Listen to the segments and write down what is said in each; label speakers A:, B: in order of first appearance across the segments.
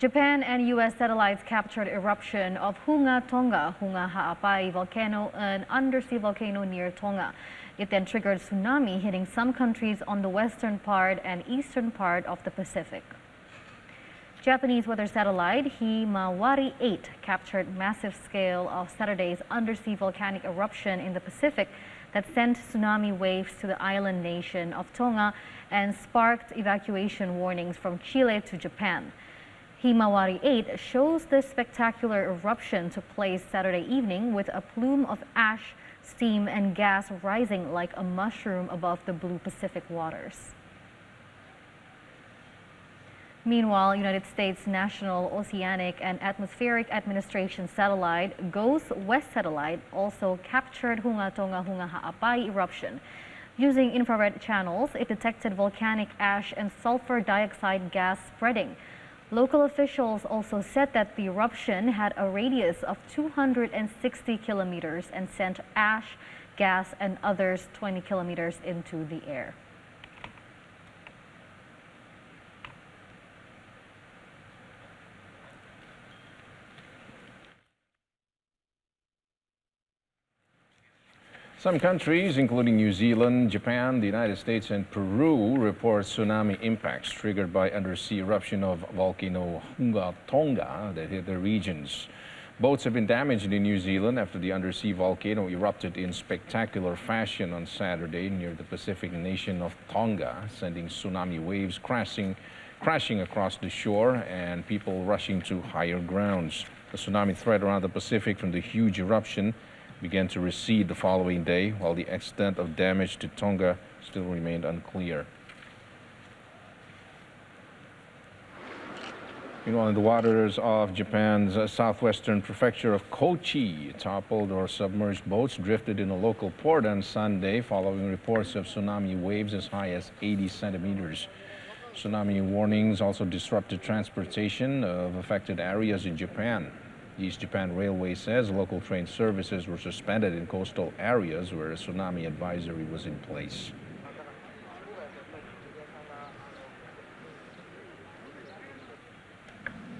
A: Japan and U.S. satellites captured eruption of Hunga Tonga, Hunga Ha'apai volcano, an undersea volcano near Tonga. It then triggered tsunami hitting some countries on the western part and eastern part of the Pacific. Japanese weather satellite Himawari 8 captured massive scale of Saturday's undersea volcanic eruption in the Pacific that sent tsunami waves to the island nation of Tonga and sparked evacuation warnings from Chile to Japan. Himawari 8 shows this spectacular eruption took place Saturday evening with a plume of ash, steam and gas rising like a mushroom above the blue Pacific waters. Meanwhile, United States National Oceanic and Atmospheric Administration satellite GOES West satellite also captured Hunga Tonga Hunga Ha'apai eruption. Using infrared channels, it detected volcanic ash and sulfur dioxide gas spreading. Local officials also said that the eruption had a radius of 260 kilometers and sent ash, gas and others 20 kilometers into the air.
B: Some countries, including New Zealand, Japan, the United States and Peru, report tsunami impacts triggered by undersea eruption of Volcano Hunga Tonga that hit their regions. Boats have been damaged in New Zealand after the undersea volcano erupted in spectacular fashion on Saturday near the Pacific nation of Tonga, sending tsunami waves crashing across the shore and people rushing to higher grounds. The tsunami threat around the Pacific from the huge eruption began to recede the following day, while the extent of damage to Tonga still remained unclear. Meanwhile, in the waters of Japan's southwestern prefecture of Kochi, toppled or submerged boats drifted in a local port on Sunday following reports of tsunami waves as high as 80 centimeters. Tsunami warnings also disrupted transportation of affected areas in Japan. East Japan Railway says local train services were suspended in coastal areas where a tsunami advisory was in place.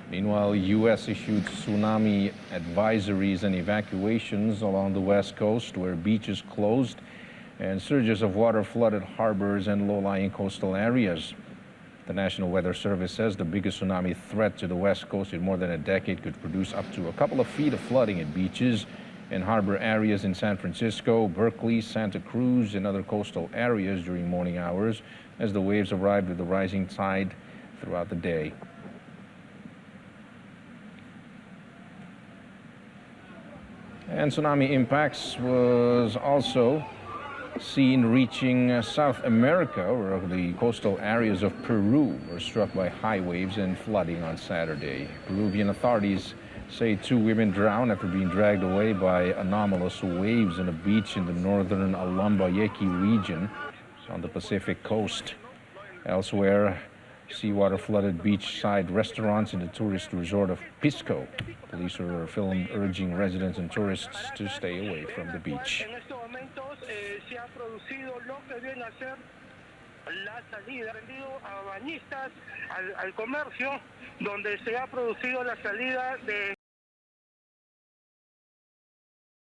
B: Meanwhile, U.S. issued tsunami advisories and evacuations along the west coast where beaches closed and surges of water flooded harbors and low-lying coastal areas. The National Weather Service says the biggest tsunami threat to the west coast in more than a decade could produce up to a couple of feet of flooding at beaches and harbor areas in San Francisco, Berkeley, Santa Cruz, and other coastal areas during morning hours as the waves arrived with the rising tide throughout the day. And tsunami impacts was also seen reaching South America, where the coastal areas of Peru were struck by high waves and flooding on Saturday. Peruvian authorities say 2 women drowned after being dragged away by anomalous waves on a beach in the northern Lambayeque region on the Pacific coast. Elsewhere, seawater flooded beachside restaurants in the tourist resort of Pisco. Police were filmed urging residents and tourists to stay away from the beach.
C: Se ha producido lo que viene a ser la salida a bañistas, al comercio, donde se ha producido la salida de